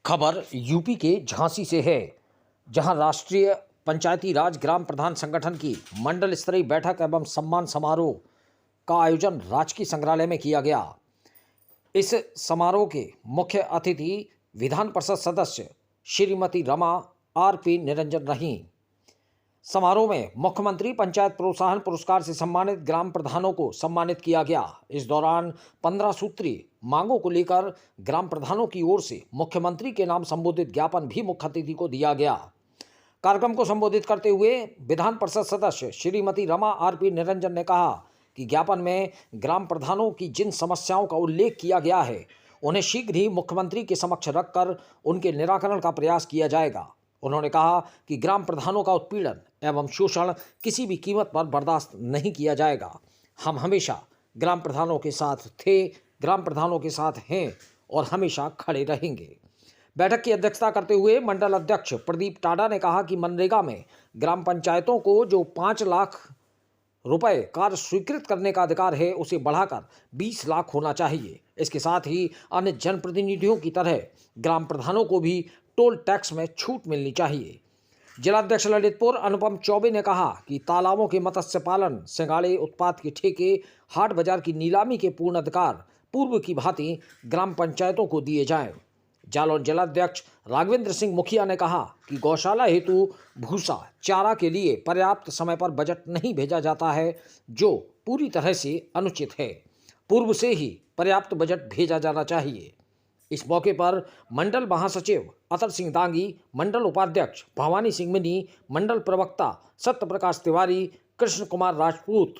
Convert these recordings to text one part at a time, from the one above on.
खबर यूपी के झांसी से है, जहां राष्ट्रीय पंचायती राज ग्राम प्रधान संगठन की मंडल स्तरीय बैठक एवं सम्मान समारोह का आयोजन राजकीय संग्रहालय में किया गया। इस समारोह के मुख्य अतिथि विधान परिषद सदस्य श्रीमती रमा आर.पी. निरंजन रहीं। समारोह में मुख्यमंत्री पंचायत प्रोत्साहन पुरस्कार से सम्मानित ग्राम प्रधानों को सम्मानित किया गया। इस दौरान 15 सूत्रीय मांगों को लेकर ग्राम प्रधानों की ओर से मुख्यमंत्री के नाम संबोधित ज्ञापन भी मुख्य अतिथि को दिया गया। कार्यक्रम को संबोधित करते हुए विधान परिषद सदस्य श्रीमती रमा आर.पी. निरंजन ने कहा कि ज्ञापन में ग्राम प्रधानों की जिन समस्याओं का उल्लेख किया गया है, उन्हें शीघ्र ही मुख्यमंत्री के समक्ष रखकर उनके निराकरण का प्रयास किया जाएगा। उन्होंने कहा कि ग्राम प्रधानों का उत्पीड़न एवं शोषण किसी भी कीमत पर बर्दाश्त नहीं किया जाएगा। हम हमेशा ग्राम प्रधानों के साथ थे, ग्राम प्रधानों के साथ हैं और हमेशा खड़े रहेंगे। बैठक की अध्यक्षता करते हुए मंडल अध्यक्ष प्रदीप टाडा ने कहा कि मनरेगा में ग्राम पंचायतों को जो 5 लाख रुपए कार्य स्वीकृत करने का अधिकार है, उसे बढ़ाकर 20 लाख होना चाहिए। इसके साथ ही अन्य जनप्रतिनिधियों की तरह ग्राम प्रधानों को भी टोल टैक्स में छूट मिलनी चाहिए। जिलाध्यक्ष ललितपुर अनुपम चौबे ने कहा कि तालाबों के मत्स्य पालन, सिंगाड़े उत्पाद के ठेके, हाट बाजार की नीलामी के पूर्ण अधिकार पूर्व की भांति ग्राम पंचायतों को दिए जाएं। जालौन जिलाध्यक्ष राघवेंद्र सिंह मुखिया ने कहा कि गौशाला हेतु भूसा चारा के लिए पर्याप्त समय पर बजट नहीं भेजा जाता है, जो पूरी तरह से अनुचित है। पूर्व से ही पर्याप्त बजट भेजा जाना चाहिए। इस मौके पर मंडल महासचिव अतर सिंह दांगी, मंडल उपाध्यक्ष भवानी सिंह मिनी, मंडल प्रवक्ता सत्य प्रकाश तिवारी, कृष्ण कुमार राजपूत,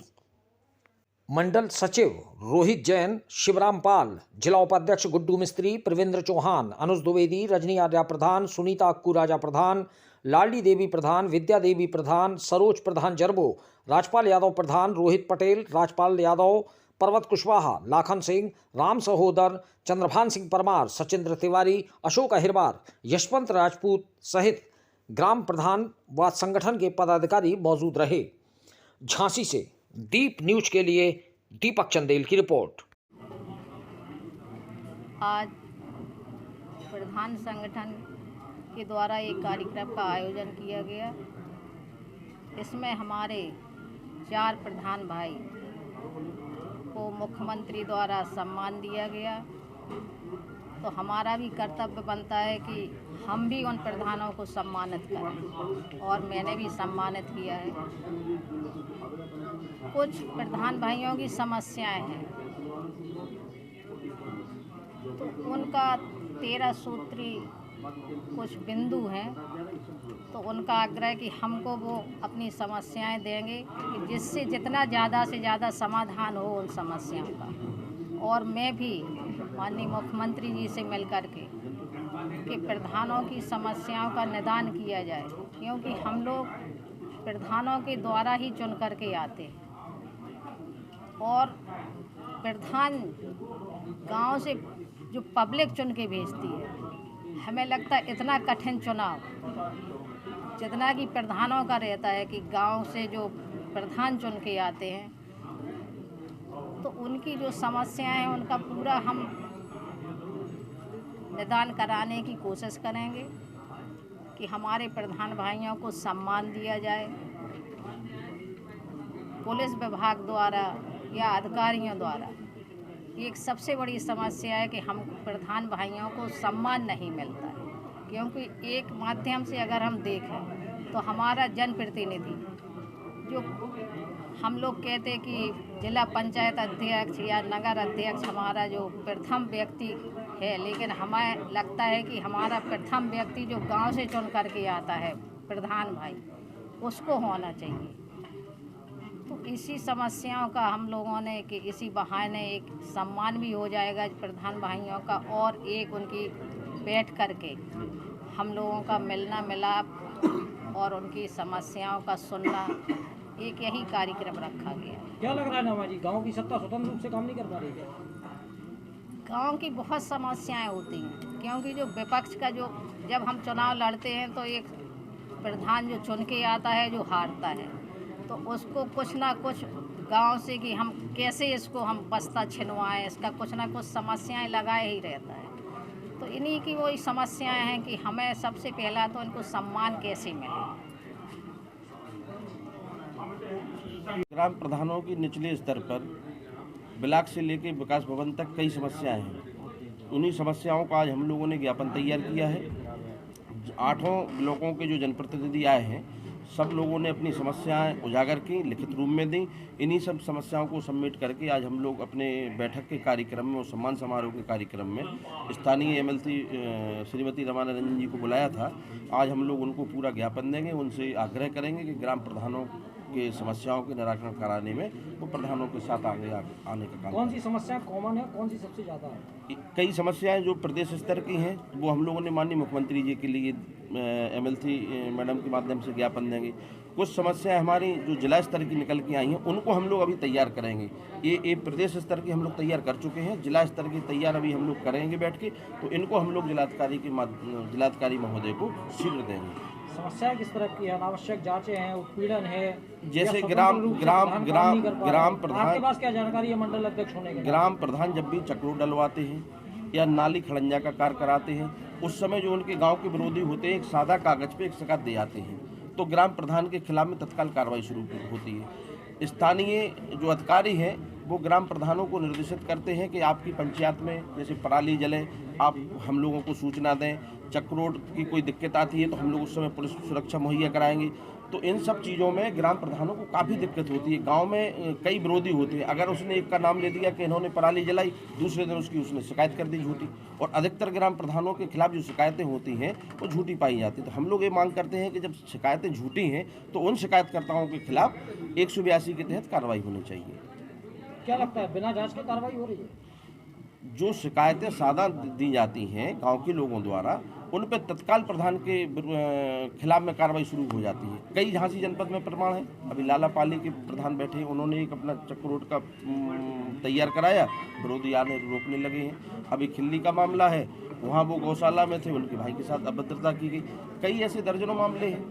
मंडल सचिव रोहित जैन, शिवराम पाल, जिला उपाध्यक्ष गुड्डू मिस्त्री, प्रविंद्र चौहान, अनुज द्विवेदी, रजनी आर्या प्रधान, सुनीता अक्कू राजा प्रधान, लाडली देवी प्रधान, विद्या देवी प्रधान, सरोज प्रधान जरबो, राजपाल यादव प्रधान, रोहित पटेल, राजपाल यादव, पर्वत कुशवाहा, लाखन सिंह, राम सहोदर, चंद्रभान सिंह परमार, सचिंद्र तिवारी, अशोक अहिरबार, यशवंत राजपूत सहित ग्राम प्रधान व संगठन के पदाधिकारी मौजूद रहे। झांसी से दीप न्यूज के लिए दीपक चंदेल की रिपोर्ट। आज प्रधान संगठन के द्वारा एक कार्यक्रम का आयोजन किया गया। इसमें हमारे 4 प्रधान भाई को मुख्यमंत्री द्वारा सम्मान दिया गया। तो हमारा भी कर्तव्य बनता है कि हम भी उन प्रधानों को सम्मानित करें, और मैंने भी सम्मानित किया है। कुछ प्रधान भाइयों की समस्याएं हैं, तो उनका 13 सूत्री कुछ बिंदु हैं, तो उनका आग्रह कि हमको वो अपनी समस्याएं देंगे कि जिससे जितना ज़्यादा से ज़्यादा समाधान हो उन समस्याओं का। और मैं भी माननीय मुख्यमंत्री जी से मिलकर के कि प्रधानों की समस्याओं का निदान किया जाए, क्योंकि हम लोग प्रधानों के द्वारा ही चुन करके आते हैं। और प्रधान गांव से जो पब्लिक चुन के भेजती है, हमें लगता है इतना कठिन चुनाव जितना कि प्रधानों का रहता है कि गांव से जो प्रधान चुन के आते हैं, तो उनकी जो समस्याएं हैं उनका पूरा हम निदान कराने की कोशिश करेंगे कि हमारे प्रधान भाइयों को सम्मान दिया जाए। पुलिस विभाग द्वारा या अधिकारियों द्वारा एक सबसे बड़ी समस्या है कि हम प्रधान भाइयों को सम्मान नहीं मिलता है, क्योंकि एक माध्यम से अगर हम देखें तो हमारा जनप्रतिनिधि जो हम लोग कहते हैं कि जिला पंचायत अध्यक्ष या नगर अध्यक्ष हमारा जो प्रथम व्यक्ति है, लेकिन हमें लगता है कि हमारा प्रथम व्यक्ति जो गांव से चुन करके आता है प्रधान भाई, उसको होना चाहिए। तो इसी समस्याओं का हम लोगों ने कि इसी बहाने एक सम्मान भी हो जाएगा प्रधान भाइयों का, और एक उनकी बैठ करके हम लोगों का मिलना मिलाप और उनकी समस्याओं का सुनना, एक यही कार्यक्रम रखा गया। क्या लग रहा है नमा जी, गाँव की सत्ता स्वतंत्र रूप से काम नहीं कर पा रही है? गांव की बहुत समस्याएं होती हैं, क्योंकि जो विपक्ष का जो जब हम चुनाव लड़ते हैं तो एक प्रधान जो चुन के आता है जो हारता है, तो उसको कुछ ना कुछ गांव से कि हम कैसे इसको हम बस्ता छिनवाएं, इसका कुछ ना कुछ समस्याएं लगाए ही रहता है। तो इन्हीं की वही समस्याएं हैं कि हमें सबसे पहला तो इनको सम्मान कैसे मिले। ग्राम प्रधानों की निचले स्तर पर ब्लॉक से लेकर विकास भवन तक कई समस्याएं हैं। उन्हीं समस्याओं का आज हम लोगों ने ज्ञापन तैयार किया है। 8 ब्लॉकों के जो जनप्रतिनिधि आए हैं, सब लोगों ने अपनी समस्याएं उजागर की, लिखित रूप में दी। इन्हीं सब समस्याओं को सबमिट करके आज हम लोग अपने बैठक के कार्यक्रम में और सम्मान समारोह के कार्यक्रम में स्थानीय एमएलसी श्रीमती रमाना रंजन जी को बुलाया था। आज हम लोग उनको पूरा ज्ञापन देंगे, उनसे आग्रह करेंगे कि ग्राम प्रधानों के समस्याओं के निराकरण कराने में वो प्रधानों के साथ आगे आने का काम। कौन सी समस्या कॉमन है, कौन सी सबसे ज़्यादा है? कई समस्याएं जो प्रदेश स्तर की हैं वो हम लोगों ने माननीय मुख्यमंत्री जी के लिए एमएलसी मैडम के माध्यम से ज्ञापन देंगे। कुछ समस्याएं हमारी जो जिला स्तर की निकल के आई हैं उनको हम लोग अभी तैयार करेंगे। ये प्रदेश स्तर की हम लोग तैयार कर चुके हैं, जिला स्तर की तैयार अभी हम लोग करेंगे बैठ के, तो इनको हम लोग जिलाधिकारी महोदय को शीघ्र देंगे। समस्या किस तरह की है? अनावश्यक जांचें हैं, उत्पीड़न है, जैसे या ग्राम स्वतंत्र रूप से प्रधान काम नहीं कर पा रहे? ग्राम प्रधान आपके पास क्या जानकारी है मंडल अध्यक्ष होने के? ग्राम प्रधान जब भी चक्रोट डलवाते हैं या नाली खड़ंजा का कार्य कराते हैं, उस समय जो उनके गांव के विरोधी होते हैं एक सादा कागज पे एक शिकायत दे जाते हैं, तो ग्राम प्रधान के खिलाफ में तत्काल कार्रवाई शुरू होती है। स्थानीय जो अधिकारी हैं वो ग्राम प्रधानों को निर्देशित करते हैं कि आपकी पंचायत में जैसे पराली जले, आप हम लोगों को सूचना दें। चक्रोट की कोई दिक्कत आती है तो हम लोग उस समय पुलिस सुरक्षा मुहैया कराएंगे। तो इन सब चीज़ों में ग्राम प्रधानों को काफ़ी दिक्कत होती है। गांव में कई विरोधी होते हैं, अगर उसने एक का नाम ले दिया कि इन्होंने पराली जलाई, दूसरे दिन उसने शिकायत कर दी झूठी, और अधिकतर ग्राम प्रधानों के खिलाफ जो शिकायतें होती हैं वो झूठी पाई जाती है। तो हम लोग ये मांग करते हैं कि जब शिकायतें झूठी हैं तो उन शिकायतकर्ताओं के खिलाफ 182 के तहत कार्रवाई होनी चाहिए। क्या लगता है बिना जांच के कार्रवाई हो रही है? जो शिकायतें सादा दी जाती हैं गांव के लोगों द्वारा, उन पर तत्काल प्रधान के खिलाफ में कार्रवाई शुरू हो जाती है। कई झांसी जनपद में प्रमाण है। अभी लालापाली के प्रधान बैठे हैं, उन्होंने एक अपना चक्रोट का तैयार कराया, विरोधी आने रोकने लगे हैं। अभी खिल्ली का मामला है, वहाँ वो गौशाला में थे, उनके भाई के साथ अभद्रता की गई। कई ऐसे दर्जनों मामले हैं।